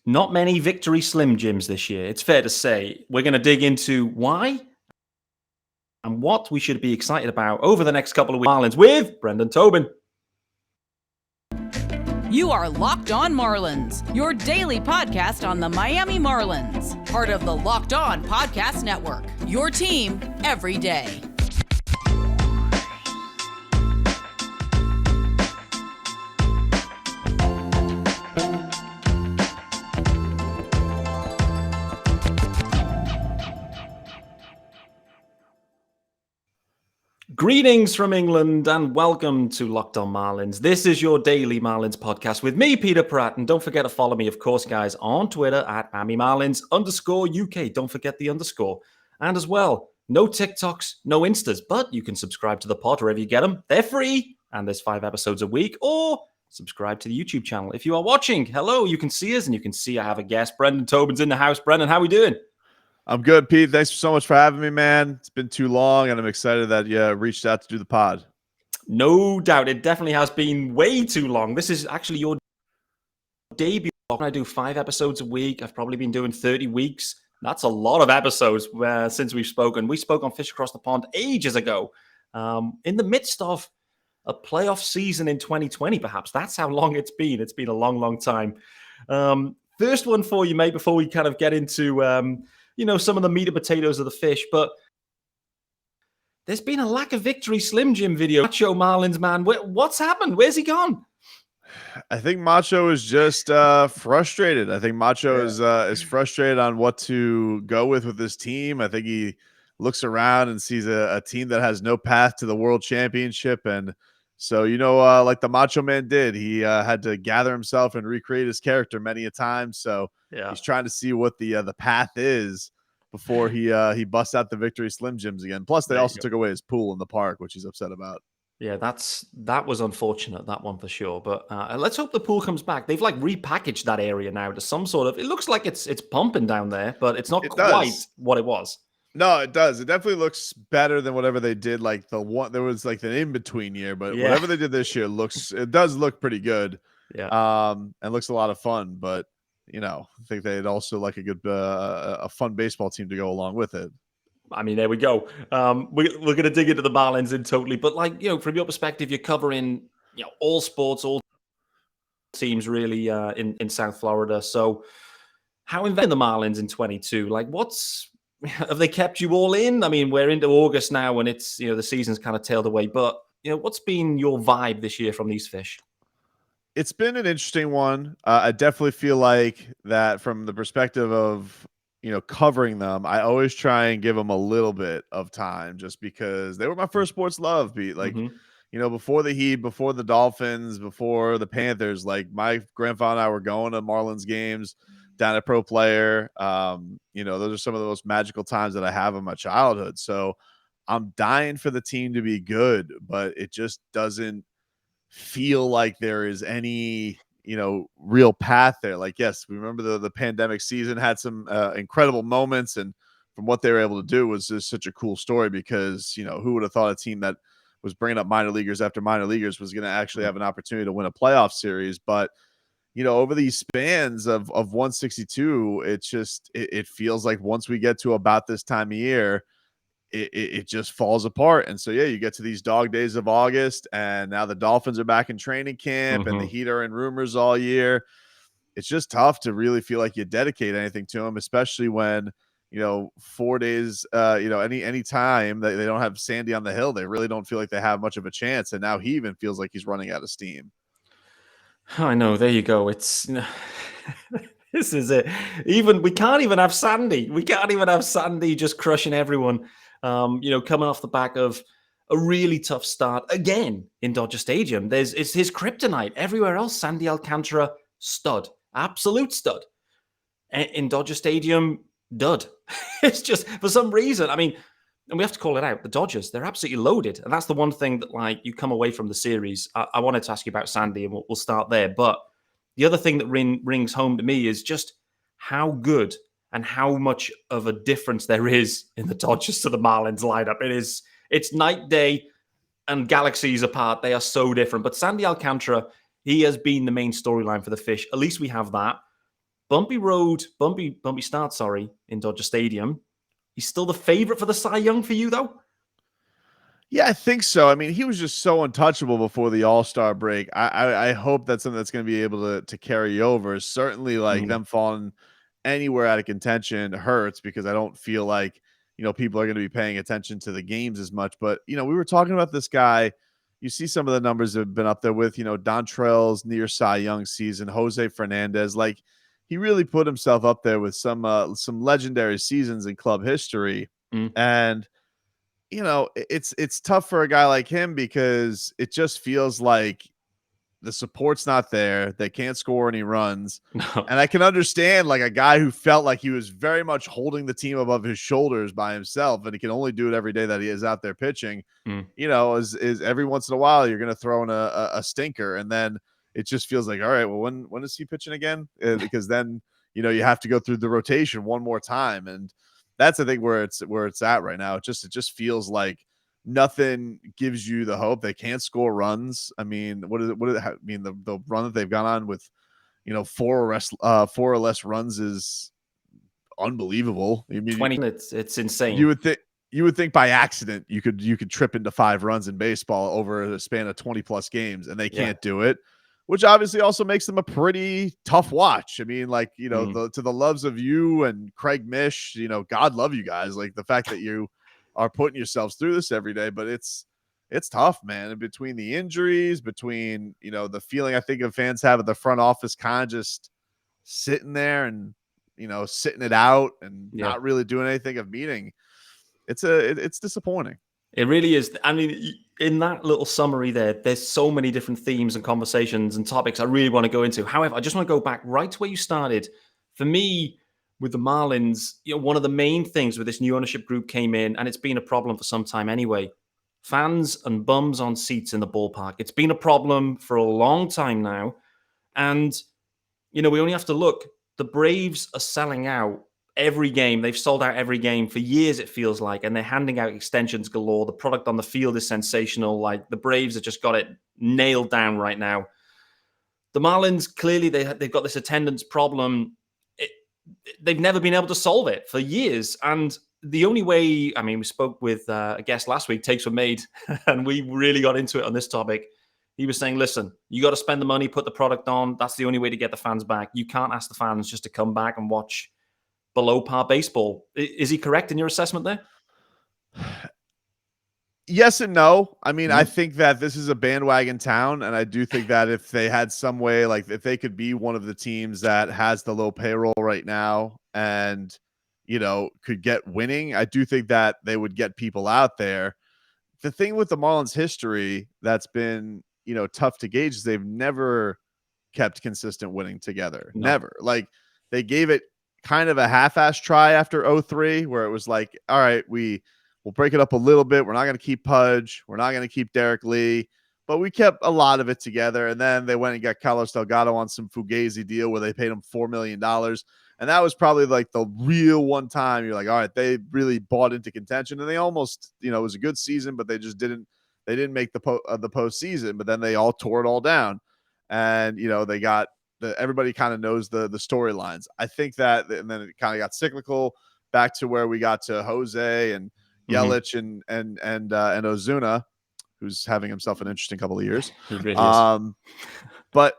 Not many victory Slim Jims this year. It's fair to say. We're going to dig into why and what we should be excited about over the next couple of weeks. Marlins with Brendan Tobin. You are Locked On Marlins, your daily podcast on the Miami Marlins. Part of the Locked On Podcast Network, your team every day. Greetings from England and welcome to Locked On Marlins. This is your daily Marlins podcast with me, Peter Pratt. And don't forget to follow me, of course, guys, on Twitter at @MiamiMarlins_UK. Don't forget the underscore. And as well, no TikToks, no Instas, but you can subscribe to the pod wherever you get them. They're free and there's 5 episodes a week, or subscribe to the YouTube channel. If you are watching, hello, you can see us and you can see I have a guest. Brendan Tobin's in the house. Brendan, how we doing? I'm good, Pete. Thanks so much for having me, man. It's been too long, and I'm excited that you reached out to do the pod. No doubt. It definitely has been way too long. This is actually your debut. I do 5 episodes a week. I've probably been doing 30 weeks. That's a lot of episodes since we've spoken. We spoke on Fish Across the Pond ages ago, in the midst of a playoff season in 2020, perhaps. That's how long it's been. It's been a long, long time. First one for you, mate, before we kind of get into some of the meat and potatoes of the fish, but there's been a lack of victory Slim Jim video. Macho Marlins, man, what's happened? Where's he gone? I think Macho is just frustrated. I think Macho is frustrated on what to go with this team. I think he looks around and sees a team that has no path to the World Championship, and so like the Macho Man did, he had to gather himself and recreate his character many a time. So he's trying to see what the path is before he busts out the victory Slim Jims again. Plus, they also took away his pool in the park, which he's upset about. Yeah, that was unfortunate, that one for sure. But let's hope the pool comes back. They've repackaged that area now to some sort of. It looks like it's pumping down there, but it's not quite what it was. No, it does. It definitely looks better than whatever they did. There was an in-between year, but whatever they did this year it does look pretty good. Yeah. And looks a lot of fun, but I think they'd also like a good, a fun baseball team to go along with it. I mean, there we go. We're going to dig into the Marlins in totally, but from your perspective, you're covering, all sports, all teams really in South Florida. So how invested in the Marlins in 22? Have they kept you all in? I mean, we're into August now and it's, the season's kind of tailed away, but what's been your vibe this year from these fish? It's been an interesting one. I definitely feel like that from the perspective of, covering them, I always try and give them a little bit of time just because they were my first sports love, Pete. Before the Heat, before the Dolphins, before the Panthers, my grandfather and I were going to Marlins games down at Pro Player. Those are some of the most magical times that I have in my childhood. So I'm dying for the team to be good, but it just doesn't feel like there is any real path there. Yes, we remember the pandemic season had some incredible moments, and from what they were able to do was just such a cool story because who would have thought a team that was bringing up minor leaguers after minor leaguers was going to actually have an opportunity to win a playoff series. But over these spans of 162, it feels like once we get to about this time of year, it just falls apart. And so, you get to these dog days of August, and now the Dolphins are back in training camp and the Heat are in rumors all year. It's just tough to really feel like you dedicate anything to them, especially when, 4 days, any time that they don't have Sandy on the hill, they really don't feel like they have much of a chance. And now he even feels like he's running out of steam. I know. There you go. It's this is it. We can't even have Sandy. We can't even have Sandy just crushing everyone. Coming off the back of a really tough start again in Dodger Stadium. It's his kryptonite. Everywhere else, Sandy Alcantara, stud, absolute stud. In Dodger Stadium, dud. It's just for some reason. I mean, and we have to call it out. The Dodgers, they're absolutely loaded, and that's the one thing that you come away from the series. I wanted to ask you about Sandy, and we'll start there. But the other thing that rings home to me is just how good and how much of a difference there is in the Dodgers to the Marlins lineup. It's night, day, and galaxies apart. They are so different. But Sandy Alcantara, he has been the main storyline for the Fish. At least we have that. bumpy start, sorry, in Dodger Stadium. He's still the favorite for the Cy Young for you, though? Yeah, I think so. I mean, he was just so untouchable before the All-Star break. I hope that's something that's going to be able to carry over. Certainly, like them falling anywhere out of contention hurts because I don't feel like people are going to be paying attention to the games as much. But we were talking about this guy. You see some of the numbers that have been up there with Dontrell's near Cy Young season, Jose Fernandez. Like he really put himself up there with some legendary seasons in club history, and it's tough for a guy like him because it just feels like the support's not there. They can't score any runs. No. And I can understand like a guy who felt like he was very much holding the team above his shoulders by himself, and he can only do it every day that he is out there pitching. Is every once in a while you're going to throw in a stinker, and then it just feels like, all right, well, when is he pitching again? Because then you have to go through the rotation one more time, and that's I think where it's at right now. It just feels like nothing gives you the hope. They can't score runs. I mean, what I mean, the run that they've gone on with, four or less runs is unbelievable. I mean, 20 minutes, it's insane. You would think by accident you could trip into 5 runs in baseball over a span of 20 plus games, and they can't do it, which obviously also makes them a pretty tough watch. I mean, like, to the loves of you and Craig Mish, God love you guys. Like the fact that you are putting yourselves through this every day, but it's tough, man. And between the injuries, between, the feeling I think of fans have at the front office kind of just sitting there and, sitting it out and not really doing anything of meaning. It's disappointing. It really is. I mean, in that little summary there's so many different themes and conversations and topics I really want to go into. However, I just want to go back right to where you started. For me, with the Marlins, one of the main things with this new ownership group came in, and it's been a problem for some time anyway, fans and bums on seats in the ballpark. It's been a problem for a long time now. And, we only have to look. The Braves are selling out every game. They've sold out every game for years, it feels like, and they're handing out extensions galore. The product on the field is sensational. Like the Braves have just got it nailed down right now. The Marlins, clearly they've got this attendance problem. They've never been able to solve it for years. And the only way, I mean, we spoke with a guest last week, Takes Were Made, and we really got into it on this topic. He was saying, listen, you got to spend the money, put the product on. That's the only way to get the fans back. You can't ask the fans just to come back and watch below par baseball. Is he correct in your assessment there? Yes and no. I mean, I think that this is a bandwagon town, and I do think that if they had some way, like if they could be one of the teams that has the low payroll right now and, could get winning, I do think that they would get people out there. The thing with the Marlins history that's been, tough to gauge is they've never kept consistent winning together. No. Never. Like they gave it kind of a half-ass try after 03 where it was like, all right, we'll break it up a little bit. We're not going to keep Pudge. We're not going to keep Derek Lee, but we kept a lot of it together. And then they went and got Carlos Delgado on some Fugazi deal where they paid him $4 million. And that was probably like the real one time you're like, all right, they really bought into contention, and they almost, it was a good season, but they just didn't make the postseason, but then they all tore it all down. And, they got everybody kind of knows the storylines. I think that, and then it kind of got cyclical back to where we got to Jose and Yelich and Ozuna, who's having himself an interesting couple of years. He really is. But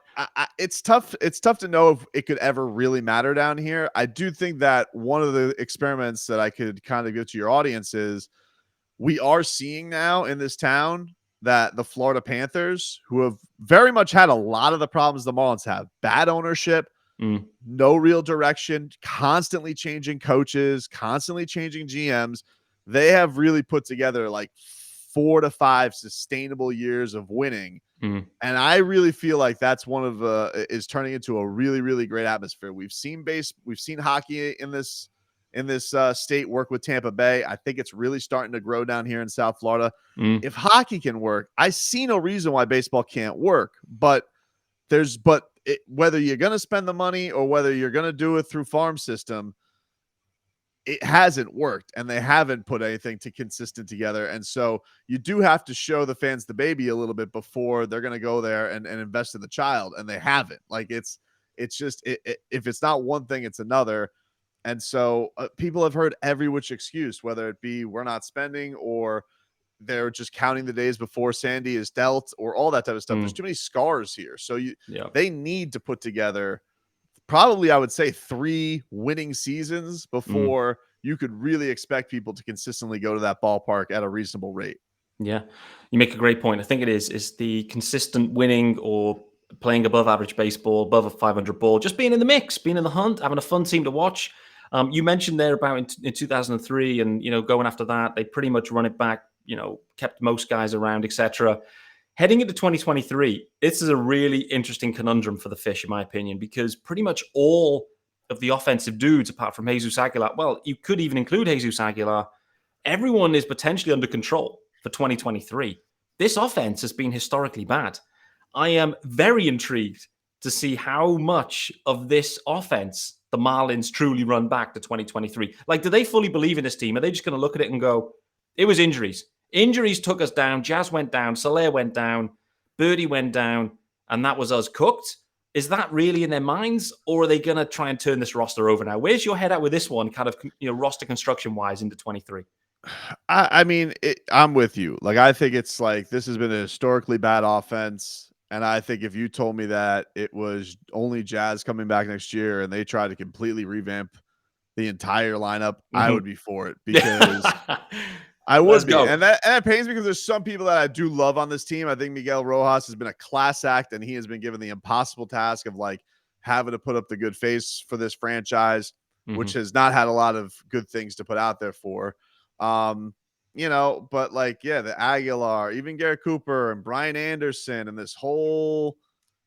it's tough. It's tough to know if it could ever really matter down here. I do think that one of the experiments that I could kind of give to your audience is we are seeing now in this town that the Florida Panthers, who have very much had a lot of the problems the Marlins have, bad ownership, no real direction, constantly changing coaches, constantly changing GMs, they have really put together like 4 to 5 sustainable years of winning. And I really feel like that's one of is turning into a really, really great atmosphere. We've seen hockey in this state work with Tampa Bay. I think it's really starting to grow down here in South Florida. If hockey can work, I see no reason why baseball can't work. But whether you're going to spend the money or whether you're going to do it through farm system, it hasn't worked, and they haven't put anything to consistent together. And so you do have to show the fans the baby a little bit before they're going to go there and invest in the child. And they haven't. Like it's It's just if it's not one thing, it's another. And so people have heard every which excuse, whether it be we're not spending or they're just counting the days before Sandy is dealt or all that type of stuff. There's too many scars here. So they need to put together probably, I would say, 3 winning seasons before you could really expect people to consistently go to that ballpark at a reasonable rate. Yeah, you make a great point. I think it is the consistent winning or playing above average baseball, above a 500 ball, just being in the mix, being in the hunt, having a fun team to watch. You mentioned there about in 2003 and, going after that, they pretty much run it back, kept most guys around, etc. Heading into 2023, this is a really interesting conundrum for the Fish, in my opinion, because pretty much all of the offensive dudes, apart from Jesus Aguilar, well, you could even include Jesus Aguilar, everyone is potentially under control for 2023. This offense has been historically bad. I am very intrigued to see how much of this offense the Marlins truly run back to 2023. Like, do they fully believe in this team? Are they just going to look at it and go, it was injuries. Injuries took us down. Jazz went down. Soler went down. Birdie went down. And that was us cooked. Is that really in their minds? Or are they going to try and turn this roster over now? Where's your head at with this one, kind of, roster construction-wise into 23? I mean, I'm with you. Like, I think it's like this has been a historically bad offense. And I think if you told me that it was only Jazz coming back next year and they try to completely revamp the entire lineup, I would be for it because I would be. And that pains me because there's some people that I do love on this team. I think Miguel Rojas has been a class act and he has been given the impossible task of like having to put up the good face for this franchise, which has not had a lot of good things to put out there for. But like, yeah, the Aguilar, even Garrett Cooper and Brian Anderson and this whole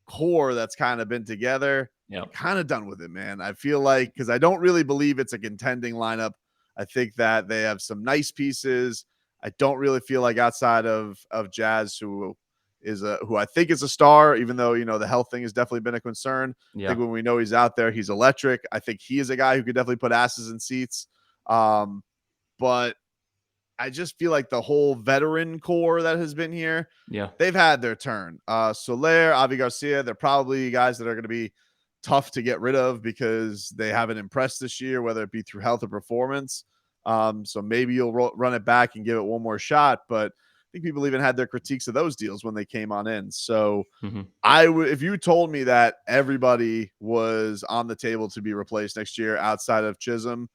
core that's kind of been together, kind of done with it, man. I feel like, because I don't really believe it's a contending lineup. I think that they have some nice pieces. I don't really feel like outside of Jazz, who I think is a star, even though, the health thing has definitely been a concern. I think when we know he's out there, he's electric. I think he is a guy who could definitely put asses in seats. But I just feel like the whole veteran core that has been here, they've had their turn. Soler, Avi Garcia, they're probably guys that are going to be tough to get rid of because they haven't impressed this year, whether it be through health or performance. So maybe you'll run it back and give it one more shot. But I think people even had their critiques of those deals when they came on in. So if you told me that everybody was on the table to be replaced next year outside of Chisholm,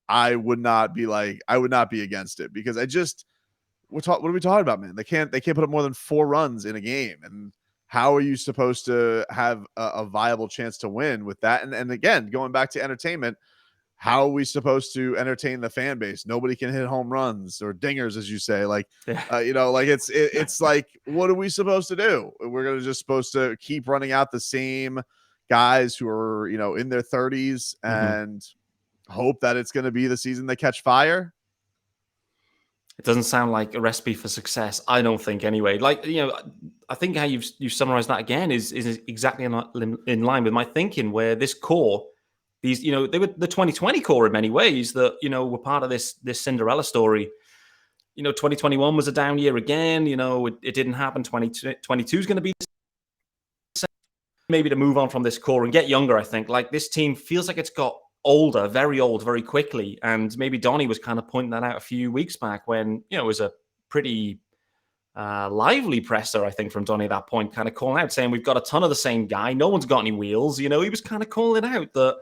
I would not be against it because what are we talking about, man? They can't put up more than 4 runs in a game. And how are you supposed to have a viable chance to win with that? And again, going back to entertainment, how are we supposed to entertain the fan base? Nobody can hit home runs or dingers, as you say. Like, it's like, what are we supposed to do? We're just supposed to keep running out the same guys who are, in their 30s and hope that it's going to be the season they catch fire. It doesn't sound like a recipe for success. I don't think anyway. Like, I think how you've summarized that again is exactly in line with my thinking, where this core, these, they were the 2020 core in many ways that, were part of this Cinderella story. 2021 was a down year again. It didn't happen. 2022 is going to be the same. Maybe to move on from this core and get younger. I think like this team feels like it's got older, very old, very quickly. And maybe Donnie was kind of pointing that out a few weeks back when, it was a pretty lively presser, I think, from Donnie at that point, kind of calling out, saying we've got a ton of the same guy. No one's got any wheels. He was kind of calling out that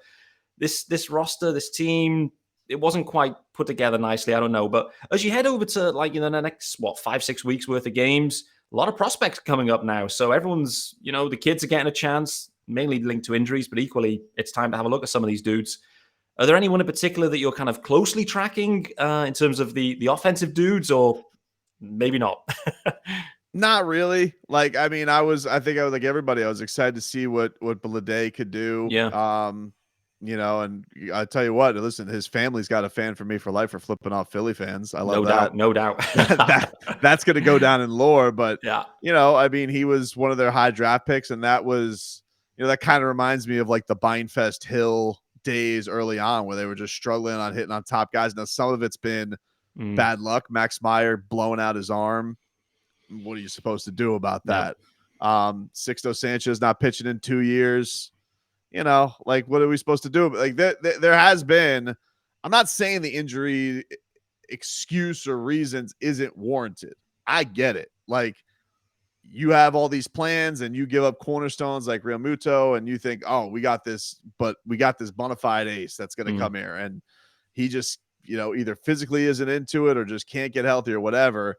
this roster, this team, it wasn't quite put together nicely. I don't know. But as you head over to the next, 5-6 weeks worth of games, a lot of prospects coming up now. So everyone's, the kids are getting a chance, mainly linked to injuries, but equally it's time to have a look at some of these dudes. Are there anyone in particular that you're kind of closely tracking in terms of the offensive dudes, or maybe not? Not really. Like, I mean, I think I was like everybody. I was excited to see what Blade could do. Yeah. And I tell you what, listen, his family's got a fan for me for life for flipping off Philly fans. I love that. No doubt. That's going to go down in lore. But, yeah, I mean, he was one of their high draft picks. And that was, that kind of reminds me of like the Beinfest Hill days early on where they were just struggling on hitting on top guys. Now, some of it's been bad luck. Max Meyer blowing out his arm. What are you supposed to do about that? Sixto Sanchez not pitching in 2 years. like, what are we supposed to do? Like, there has been, I'm not saying the injury excuse or reasons isn't warranted. I get it. Like, you have all these plans and you give up cornerstones like Real Muto and you think, oh, we got this, but we got this bona fide ace that's going to come here. And he just, either physically isn't into it or just can't get healthy or whatever.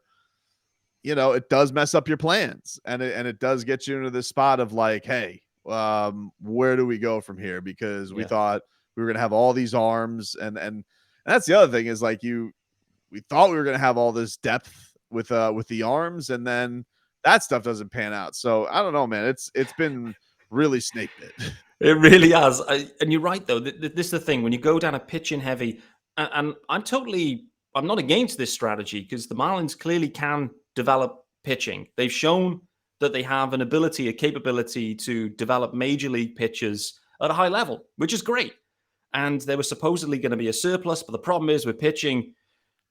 It does mess up your plans, and it does get you into this spot of like, hey, where do we go from here? Because we thought we were going to have all these arms, and that's the other thing is like we thought we were going to have all this depth with the arms, and then that stuff doesn't pan out. So I don't know, man. It's been really snake bit. It really has. And you're right, though. This is the thing. When you go down a pitching heavy, and I'm not against this strategy because the Marlins clearly can develop pitching. They've shown that they have an ability, a capability to develop major league pitchers at a high level, which is great. And there was supposedly going to be a surplus, but the problem is with pitching,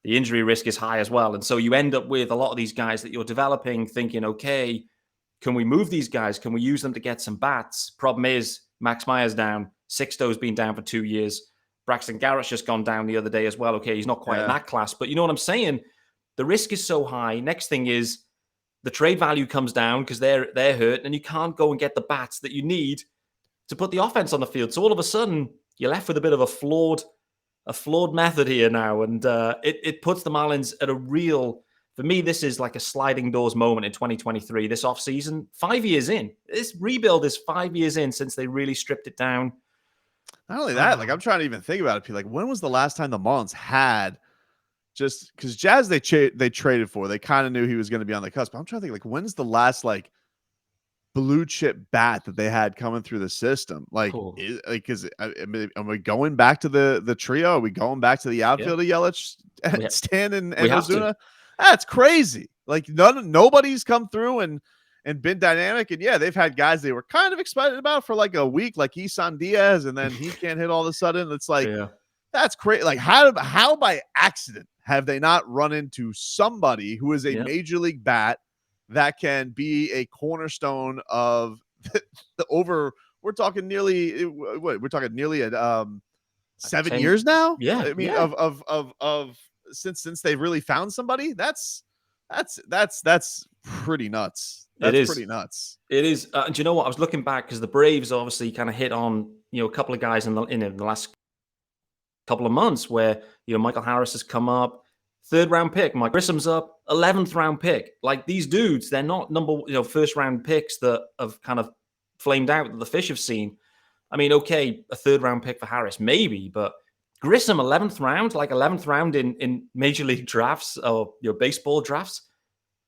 the injury risk is high as well. And so you end up with a lot of these guys that you're developing thinking, okay, can we move these guys? Can we use them to get some bats? Problem is, Max Meyer's down. Sixto's been down for 2 years. Braxton Garrett's just gone down the other day as well. Okay, he's not quite in that class, but you know what I'm saying? The risk is so high. Next thing is the trade value comes down because they're hurt, and you can't go and get the bats that you need to put the offense on the field. So all of a sudden, you're left with a bit of a flawed method here now, and it puts the Marlins at a real. For me, this is like a sliding doors moment in 2023. This offseason, 5 years in. This rebuild is 5 years in since they really stripped it down. Not only that, like I'm trying to even think about it. Like, when was the last time the Marlins had? Just because Jazz they traded for, they kind of knew he was going to be on the cusp. But I'm trying to think, like, when's the last like blue chip bat that they had coming through the system? Like, are we going back to the trio? Are we going back to the outfield of Yelich, Stan, and Ozuna? That's crazy. Like, nobody's come through and been dynamic. And they've had guys they were kind of excited about for like a week, like Isan Diaz, and then he can't hit all of a sudden. It's like, that's crazy. Like, how by accident have they not run into somebody who is a major league bat that can be a cornerstone of the over? We're talking nearly 7 years now. Yeah, I mean, of since they've really found somebody. That's pretty nuts. That's pretty nuts. It is. Do you know what? I was looking back because the Braves obviously kind of hit on a couple of guys in the last couple of months where Michael Harris has come up, 3rd round pick. Mike Grissom's up, 11th round pick. Like, these dudes, they're not first round picks that have kind of flamed out that the fish have seen. I mean, okay, a 3rd round pick for Harris, maybe, but Grissom 11th round, like 11th round in major league drafts or baseball drafts.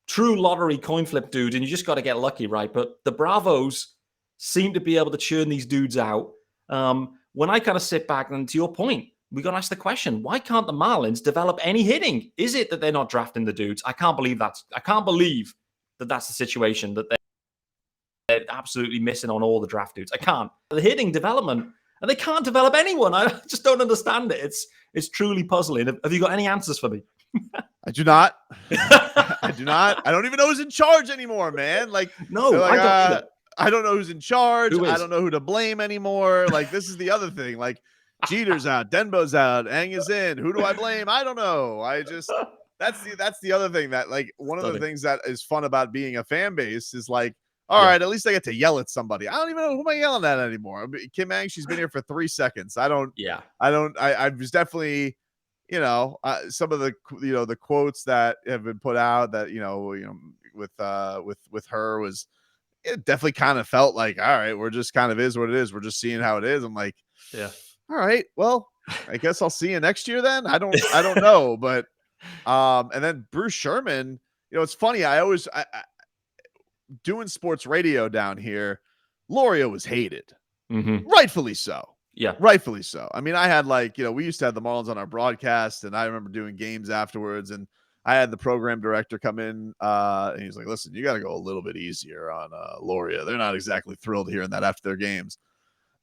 True lottery coin flip dude, and you just got to get lucky, right? But the Bravos seem to be able to churn these dudes out. When I kind of sit back, and to your point, we got to ask the question, why can't the Marlins develop any hitting? Is it that they're not drafting the dudes? I can't believe that that's the situation, that they're absolutely missing on all the draft dudes. I can't. The hitting development, and they can't develop anyone. I just don't understand it. It's truly puzzling. Have you got any answers for me? I do not. I do not. I don't even know who's in charge anymore, man. Like, no, like, I don't know who's in charge. I don't know who to blame anymore. Like, this is the other thing. Like, Jeter's out, Denbo's out, Ang is in. Who do I blame? I don't know. That's the other thing that, like, one of the things that is fun about being a fan base is like, all right, at least I get to yell at somebody. I don't even know who am I yelling at anymore. Kim Ang, she's been here for 3 seconds. I was definitely, some of the, the quotes that have been put out that, with her was, it definitely kind of felt like, all right, we're just kind of is what it is. We're just seeing how it is. I'm like, all right, well, I guess I'll see you next year then. I don't know. But, and then Bruce Sherman, it's funny. I doing sports radio down here, Loria was hated. Rightfully so. Yeah. Rightfully so. I mean, I had we used to have the Marlins on our broadcast, and I remember doing games afterwards, and I had the program director come in, and he's like, listen, you got to go a little bit easier on Loria. They're not exactly thrilled hearing that after their games.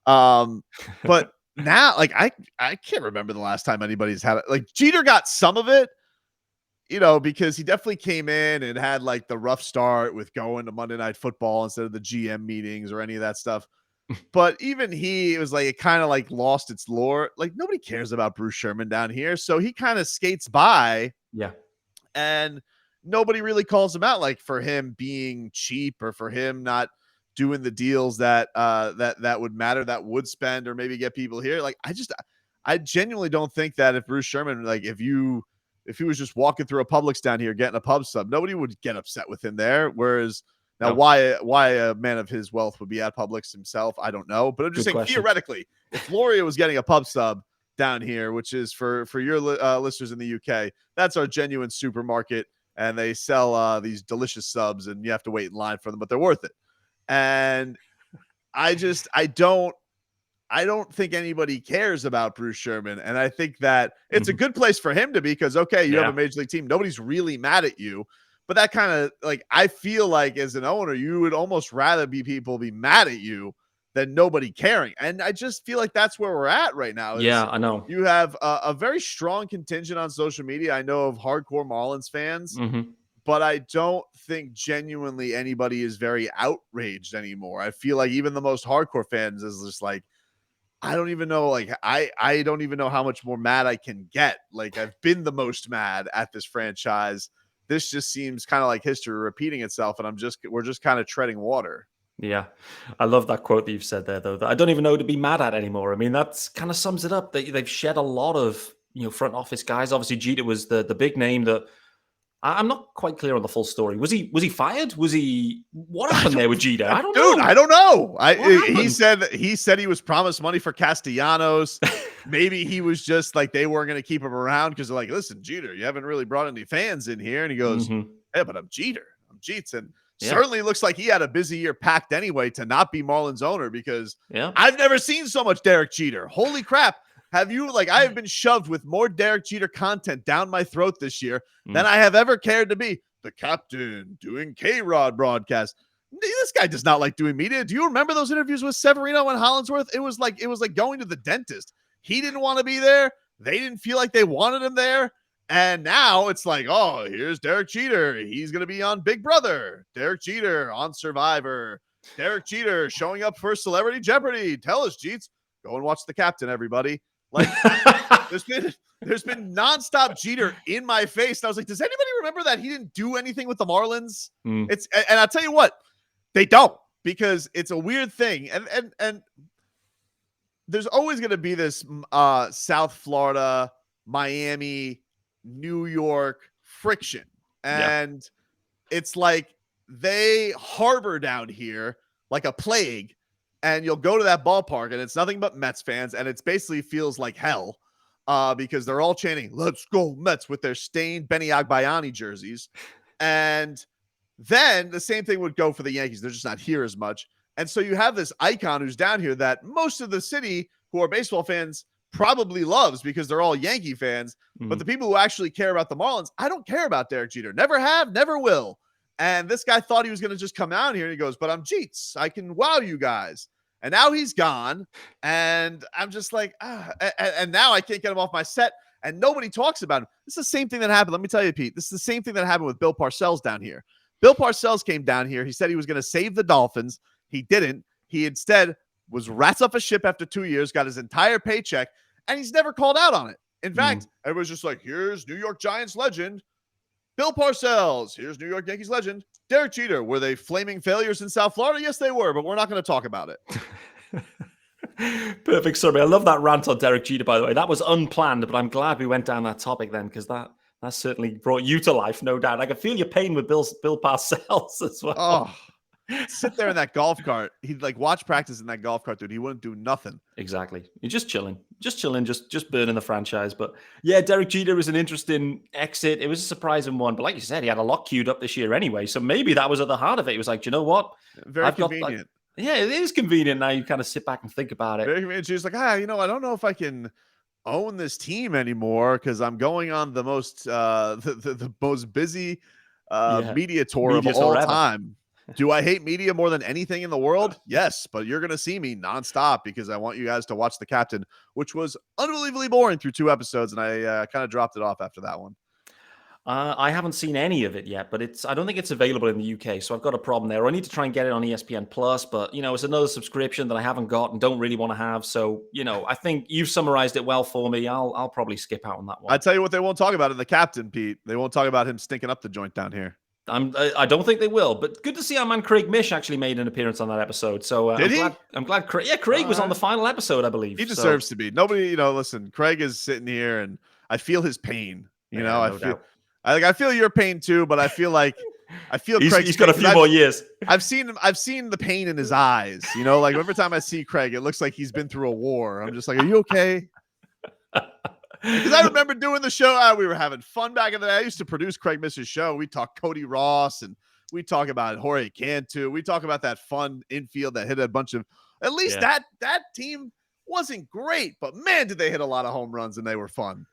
But now, like, I can't remember the last time anybody's had it. Like, Jeter got some of it, because he definitely came in and had like the rough start with going to Monday Night Football instead of the GM meetings or any of that stuff. But even it was like it kind of like lost its lore. Like nobody cares about Bruce Sherman down here, so he kind of skates by, Yeah. and nobody really calls him out, like for him being cheap or for him not doing the deals that would matter, that would spend or maybe get people here. Like I genuinely don't think that if Bruce Sherman, like if he was just walking through a Publix down here getting a pub sub, nobody would get upset with him there. Whereas now, No. why a man of his wealth would be at Publix himself, I don't know. But I'm just Good saying, question. theoretically, if Loria was getting a pub sub down here, which is for your listeners in the UK, that's our genuine supermarket, and they sell these delicious subs, and you have to wait in line for them, but they're worth it. And I don't think anybody cares about Bruce Sherman. And I think that it's a good place for him to be because, okay, you have a major league team. Nobody's really mad at you. But that kind of like, I feel like as an owner, you would almost rather people be mad at you than nobody caring. And I just feel like that's where we're at right now. Yeah, I know. You have a very strong contingent on social media. I know of hardcore Marlins fans, but I don't think genuinely anybody is very outraged anymore. I feel like even the most hardcore fans is just like, I don't even know. Like, I don't even know how much more mad I can get. Like, I've been the most mad at this franchise. This just seems kind of like history repeating itself, and we're just kind of treading water. Yeah. I love that quote that you've said there, though, that I don't even know who to be mad at anymore. I mean, that's kind of sums it up. They've shed a lot of, front office guys. Obviously, Jeter was the big name that I'm not quite clear on the full story. Was he fired? What happened there with Jeter? I don't know. Dude, I don't know. He said he was promised money for Castellanos. Maybe he was just like they weren't going to keep him around because they're like, listen, Jeter, you haven't really brought any fans in here. And he goes, hey, but I'm Jeter. I'm Jeets. And certainly looks like he had a busy year packed anyway to not be Marlins owner because I've never seen so much Derek Jeter. Holy crap. Have you, like, I have been shoved with more Derek Jeter content down my throat this year than I have ever cared to be. The captain doing K-Rod broadcast. This guy does not like doing media. Do you remember those interviews with Severino and Hollingsworth? It was like going to the dentist. He didn't want to be there. They didn't feel like they wanted him there. And now it's like, oh, here's Derek Jeter. He's going to be on Big Brother. Derek Jeter on Survivor. Derek Jeter showing up for Celebrity Jeopardy. Tell us, Jeets. Go and watch The Captain, everybody. Like, there's been nonstop Jeter in my face. And I was like, does anybody remember that he didn't do anything with the Marlins? And I'll tell you what, they don't, because it's a weird thing. And there's always going to be this South Florida, Miami, New York friction. And it's like they harbor down here like a plague. And you'll go to that ballpark and it's nothing but Mets fans. And it's basically feels like hell because they're all chanting, let's go Mets, with their stained Benny Agbayani jerseys. And then the same thing would go for the Yankees. They're just not here as much. And so you have this icon who's down here that most of the city who are baseball fans probably loves because they're all Yankee fans. But the people who actually care about the Marlins, I don't care about Derek Jeter. Never have, never will. And this guy thought he was going to just come out here and he goes, but I'm Jeets. I can wow you guys. And now he's gone. And I'm just like, and now I can't get him off my set. And nobody talks about him. This is the same thing that happened. Let me tell you, Pete, this is the same thing that happened with Bill Parcells down here. Bill Parcells came down here. He said he was going to save the Dolphins. He didn't. He instead was rats off a ship after 2 years, got his entire paycheck, and he's never called out on it. In fact, everyone's just like, here's New York Giants legend Bill Parcells. Here's New York Yankees legend Derek Jeter. Were they flaming failures in South Florida? Yes, they were, but we're not going to talk about it. Perfect summary. I love that rant on Derek Jeter, by the way. That was unplanned, but I'm glad we went down that topic then, because that certainly brought you to life, no doubt. I can feel your pain with Bill Parcells as well. Oh, sit there in that golf cart. He'd like watch practice in that golf cart, dude. He wouldn't do nothing. Exactly. You're just chilling, just burning the franchise. But yeah, Derek Jeter was an interesting exit. It was a surprising one, but like you said, he had a lot queued up this year anyway. So maybe that was at the heart of it. He was like, do you know what? Very convenient. Yeah, it is convenient. Now you kind of sit back and think about it. Very convenient. She's like, I don't know if I can own this team anymore because I'm going on the most the most busy media tour of all time. Do I hate media more than anything in the world? Yes, but you're going to see me nonstop because I want you guys to watch The Captain, which was unbelievably boring through 2 episodes, and I kind of dropped it off after that one. I haven't seen any of it yet, but I don't think it's available in the UK, so I've got a problem there. I need to try and get it on ESPN Plus, but it's another subscription that I haven't got and don't really want to have. So I think you've summarized it well for me. I'll probably skip out on that one. I tell you what, they won't talk about in the captain, Pete. They won't talk about him stinking up the joint down here. I don't think they will, but good to see our man Craig Mish actually made an appearance on that episode. So I'm glad Craig. Yeah, Craig was on the final episode, I believe. He deserves to be. Nobody, listen. Craig is sitting here, and I feel his pain. I feel your pain too, but I feel he's got a few more years. I've seen the pain in his eyes. Like every time I see Craig, it looks like he's been through a war. I'm just like, are you okay? Because I remember doing the show. We were having fun back in the day. I used to produce Craig Mish's show. We talk Cody Ross, and we talk about Jorge Cantu. We talk about that fun infield that hit a bunch of. At least that team wasn't great, but man, did they hit a lot of home runs, and they were fun.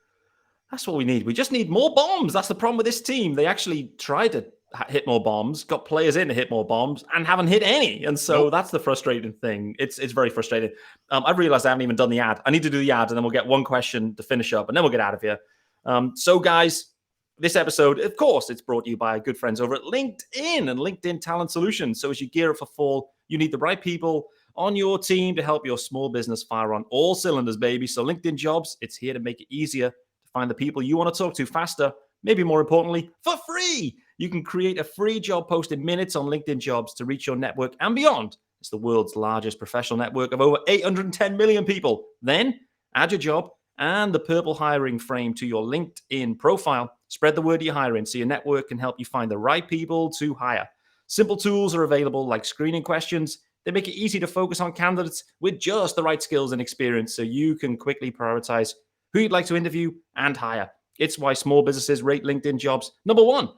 That's what we need. We just need more bombs. That's the problem with this team. They actually tried to hit more bombs, got players in to hit more bombs, and haven't hit any. And so that's the frustrating thing. It's very frustrating. I've realized I haven't even done the ad. I need to do the ad, and then we'll get one question to finish up, and then we'll get out of here. So, guys, this episode, of course, it's brought to you by our good friends over at LinkedIn and LinkedIn Talent Solutions. So as you gear up for fall, you need the right people on your team to help your small business fire on all cylinders, baby. So LinkedIn Jobs, it's here to make it easier to find the people you want to talk to faster, maybe more importantly, for free. You can create a free job post in minutes on LinkedIn Jobs to reach your network and beyond. It's the world's largest professional network of over 810 million people. Then add your job and the purple hiring frame to your LinkedIn profile. Spread the word you're hiring so your network can help you find the right people to hire. Simple tools are available like screening questions. They make it easy to focus on candidates with just the right skills and experience so you can quickly prioritize who you'd like to interview and hire. It's why small businesses rate LinkedIn Jobs number one,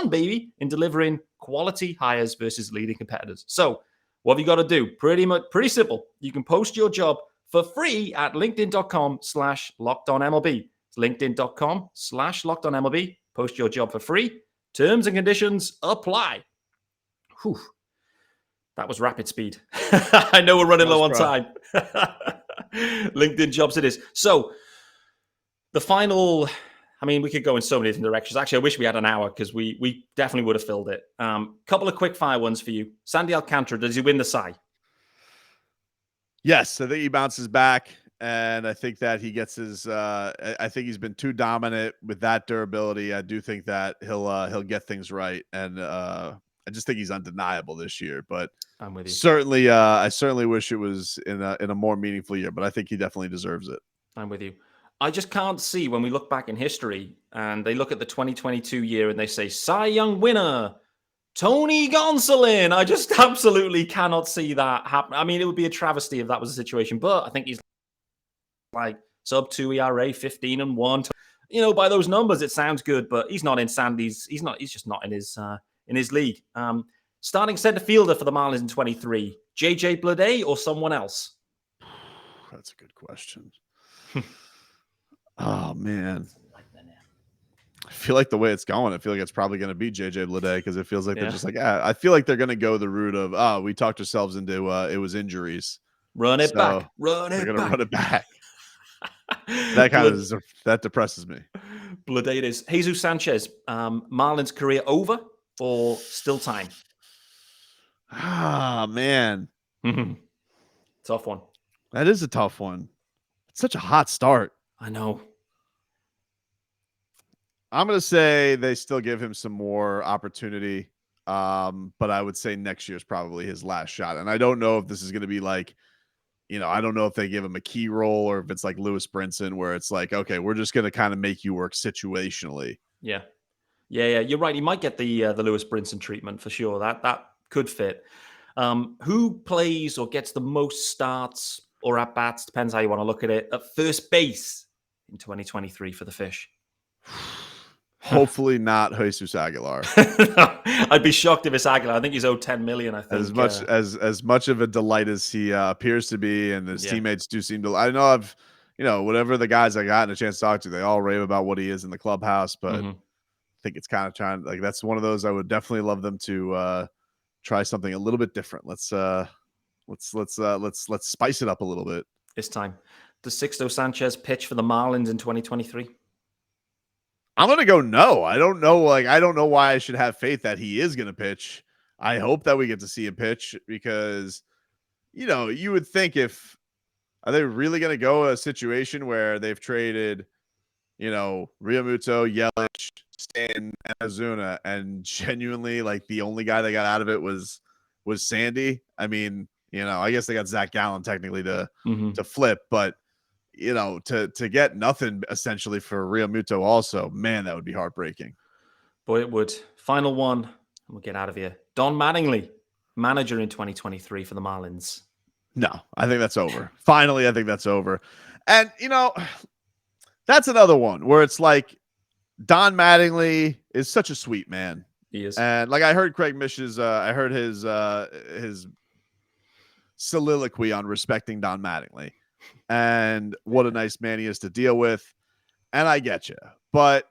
baby, in delivering quality hires versus leading competitors. So what have you got to do? Pretty simple. You can post your job for free at linkedin.com/lockedonmlb. It's linkedin.com/lockedonmlb. Post your job for free. Terms and conditions apply. Whew. That was rapid speed. I know we're running low on time. LinkedIn Jobs it is. So the final, we could go in so many different directions. Actually, I wish we had an hour because we definitely would have filled it. Couple of quick fire ones for you. Sandy Alcantara, does he win the Cy? Yes, I think he bounces back, and I think that he gets his. I think he's been too dominant with that durability. I do think that he'll get things right, and I just think he's undeniable this year. But I'm with you. Certainly, I certainly wish it was in a more meaningful year. But I think he definitely deserves it. I'm with you. I just can't see when we look back in history and they look at the 2022 year and they say Cy Young winner Tony Gonsolin. I just absolutely cannot see that happen. It would be a travesty if that was the situation, but I think he's like sub 2 ERA, 15-1. By those numbers, it sounds good, but he's not in Sandy's. He's just not in his league. Starting center fielder for the Marlins in 23, JJ Bleday or someone else? That's a good question. Oh man. I feel like the way it's going, I feel like it's probably going to be JJ Bleday because it feels like they're just like, I feel like they're going to go the route of, we talked ourselves into it was injuries. Run it back. They're going to run it back. That depresses me. Bleday is Jesus Sanchez. Marlins career over or still time? Man. Tough one. That is a tough one. It's such a hot start. I know. I'm going to say they still give him some more opportunity. But I would say next year is probably his last shot. And I don't know if this is going to be like, I don't know if they give him a key role or if it's like Lewis Brinson where it's like, okay, we're just going to kind of make you work situationally. Yeah. You're right. He might get the Lewis Brinson treatment for sure. That could fit. Who plays or gets the most starts or at bats, depends how you want to look at it, at first base in 2023 for the Fish? Hopefully not Jesus Aguilar. I'd be shocked if it's Aguilar. I think he's owed $10 million. I think as much of a delight as he appears to be, and his teammates do seem to. I know whatever the guys I got a chance to talk to, they all rave about what he is in the clubhouse. But I think it's kind of trying. Like that's one of those I would definitely love them to try something a little bit different. Let's spice it up a little bit. It's time. Does Sixto Sanchez pitch for the Marlins in 2023? I'm going to go no. I don't know. I don't know why I should have faith that he is going to pitch. I hope that we get to see him pitch because, you would think are they really going to go a situation where they've traded, Realmuto, Yelich, Stanton, and Azuna, and genuinely the only guy that got out of it was Sandy. I mean, I guess they got Zach Gallen technically to flip, but to get nothing essentially for Realmuto also, man, that would be heartbreaking. Boy, it would. Final one, and we'll get out of here. Don Mattingly, manager in 2023 for the Marlins. No, I think that's over. Finally, I think that's over. And, that's another one where it's like Don Mattingly is such a sweet man. He is. And I heard Craig Mish's, I heard his soliloquy on respecting Don Mattingly and what a nice man he is to deal with. And I get you, but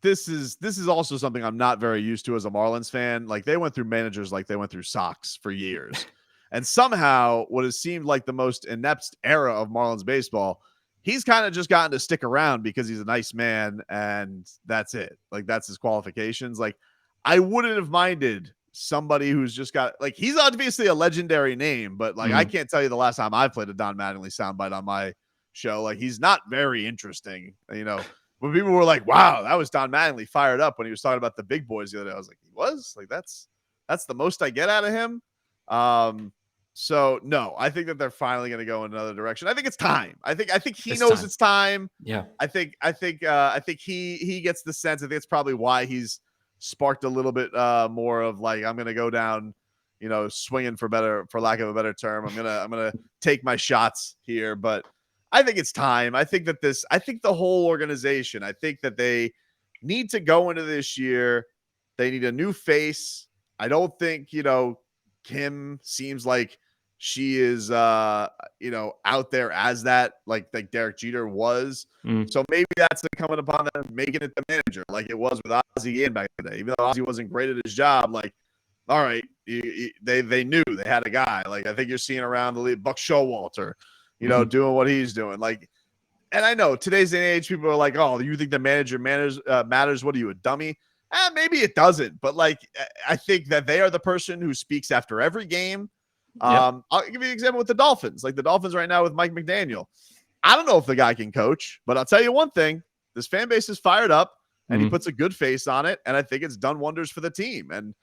this is also something I'm not very used to as a Marlins fan. They went through managers like they went through Sox for years. And somehow what has seemed like the most inept era of Marlins baseball, he's kind of just gotten to stick around because he's a nice man and that's it. That's his qualifications. I wouldn't have minded somebody who's just got he's obviously a legendary name, but I can't tell you the last time I've played a Don Mattingly soundbite on my show. He's not very interesting. When people were like, wow, that was Don Mattingly fired up when he was talking about the big boys the other day. I was like, he was that's the most I get out of him. So no, I think that they're finally going to go in another direction. I think it's time. I think he knows it's time. Yeah. I think he gets the sense. I think it's probably why he's sparked a little bit more of I'm going to go down, swinging for lack of a better term. I'm going to take my shots here, but I think it's time. I think the whole organization, I think that they need to go into this year. They need a new face. I don't think, Kim seems like she is, out there as that, like Derek Jeter was. So maybe that's incumbent upon them making it the manager, like it was with Ozzie Guillen back in the day. Even though Ozzie wasn't great at his job, all right, they knew they had a guy. I think you're seeing around the league, Buck Showalter, doing what he's doing. And I know today's day and age, people are like, oh, you think the manager matters? What are you, a dummy? Maybe it doesn't, but I think that they are the person who speaks after every game. I'll give you an example with the Dolphins. The Dolphins right now with Mike McDaniel. I don't know if the guy can coach, but I'll tell you one thing: this fan base is fired up, and he puts a good face on it, and I think it's done wonders for the team. And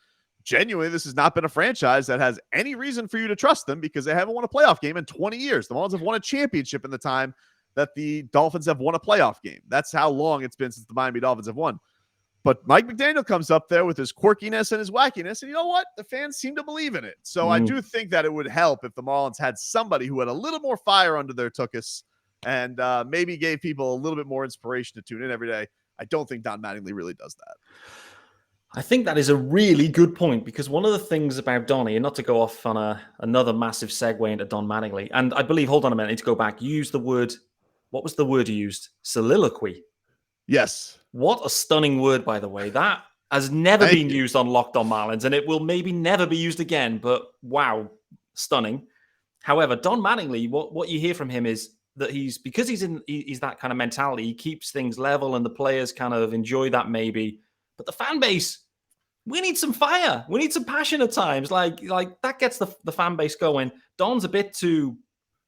genuinely, this has not been a franchise that has any reason for you to trust them because they haven't won a playoff game in 20 years. The Marlins have won a championship in the time that the Dolphins have won a playoff game. That's how long it's been since the Miami Dolphins have won. But Mike McDaniel comes up there with his quirkiness and his wackiness, and you know what? The fans seem to believe in it. So I do think that it would help if the Marlins had somebody who had a little more fire under their tuchus and maybe gave people a little bit more inspiration to tune in every day. I don't think Don Mattingly really does that. I think that is a really good point because one of the things about Donnie, and not to go off on another massive segue into Don Mattingly, and I believe, hold on a minute, I need to go back. You used the word, what was the word you used? Soliloquy. Yes. What a stunning word, by the way. That has never been used on Locked On Marlins, and it will maybe never be used again, but wow, stunning. However, Don Mattingly, what you hear from him is that he's that kind of mentality, he keeps things level and the players kind of enjoy that maybe. But the fan base, we need some fire. We need some passion at times. Like that gets the fan base going. Don's a bit too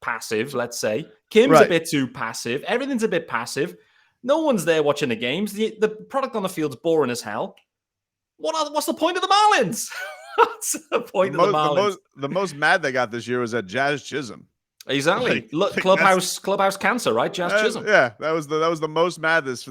passive, let's say. Kim's a bit too passive. Everything's a bit passive. No one's there watching the games. The product on the field's boring as hell. What's the point of the Marlins? What's the point of the Marlins? The most mad they got this year was at Jazz Chisholm. Exactly. Look, clubhouse cancer, right? Jazz Chisholm. Yeah, that was the most mad this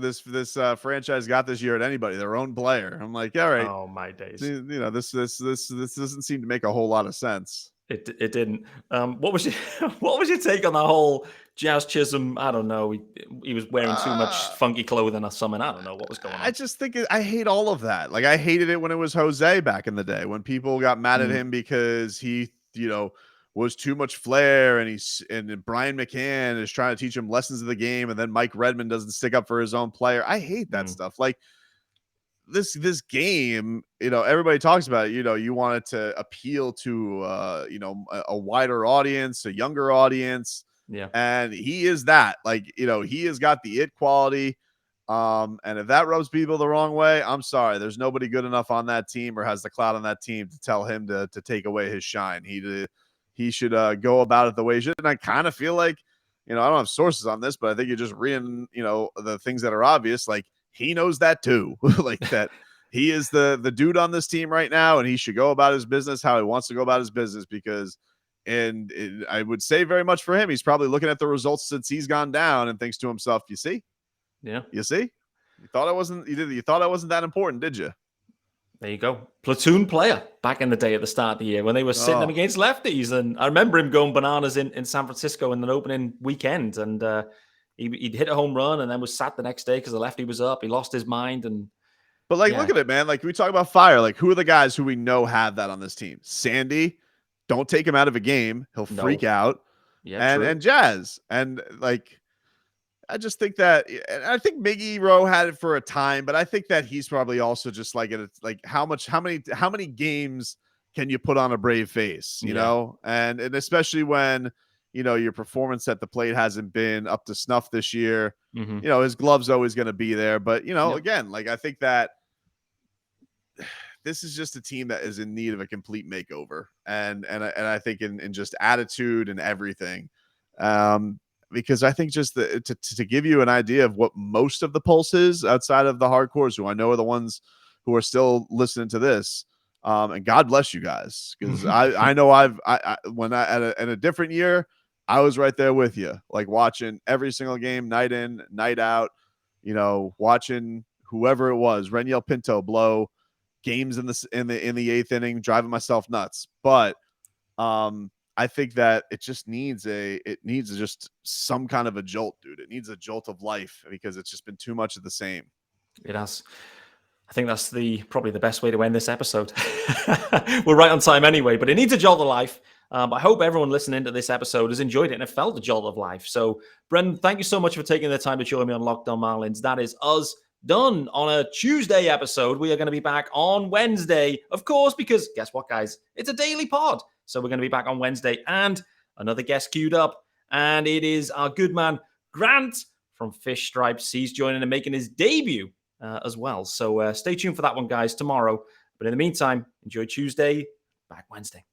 franchise got this year at anybody, their own player. I'm like, all right. Oh my days. This doesn't seem to make a whole lot of sense. It didn't. What was your take on that whole Jazz Chisholm? I don't know. He was wearing too much funky clothing or something. I don't know what was going on. I just think I hate all of that. I hated it when it was Jose back in the day, when people got mad at him because he, was too much flair, and Brian McCann is trying to teach him lessons of the game, and then Mike Redmond doesn't stick up for his own player. I hate that stuff. This game, everybody talks about it. You want it to appeal to a wider audience, a younger audience. Yeah. And he is that. He has got the it quality. And if that rubs people the wrong way, I'm sorry. There's nobody good enough on that team or has the clout on that team to tell him to take away his shine. He should go about it the way he should. And I kind of feel like, I don't have sources on this, but I think you're just reading, the things that are obvious. Like he knows that too, like that he is the dude on this team right now, and he should go about his business how he wants to go about his business because. And I would say very much for him, he's probably looking at the results since he's gone down and thinks to himself, you see, yeah, you see, you thought I wasn't that important, did you? There you go. Platoon player back in the day at the start of the year when they were sitting them against lefties. And I remember him going bananas in San Francisco in an opening weekend. And he'd hit a home run and then was sat the next day because the lefty was up. He lost his mind. But look at it, man. Like we talk about fire. Like who are the guys who we know have that on this team? Sandy, don't take him out of a game. He'll freak out. Yeah, and Jazz. And like, I just think that, and I think Miggy Rowe had it for a time, but I think that he's probably also just like, it's like how many games can you put on a brave face, you know? And especially when, your performance at the plate hasn't been up to snuff this year, his glove's always going to be there. But, again, like I think that this is just a team that is in need of a complete makeover. And I think in just attitude and everything, because I think just to give you an idea of what most of the pulse is outside of the hardcores, who I know are the ones who are still listening to this, and God bless you guys, because I know when in a different year, I was right there with you, like watching every single game, night in, night out, watching whoever it was, Reniel Pinto blow games in the eighth inning, driving myself nuts. But I think that it just needs just some kind of a jolt, dude. It needs a jolt of life because it's just been too much of the same. It has. I think that's probably the best way to end this episode. We're right on time anyway, but it needs a jolt of life. I hope everyone listening to this episode has enjoyed it and it felt a jolt of life. So, Brendan, thank you so much for taking the time to join me on Locked On Marlins. That is us done on a Tuesday episode. We are going to be back on Wednesday, of course, because guess what, guys? It's a daily pod. So we're going to be back on Wednesday and another guest queued up. And it is our good man, Grant from Fish Stripes. He's joining and making his debut as well. So stay tuned for that one, guys, tomorrow. But in the meantime, enjoy Tuesday. Back Wednesday.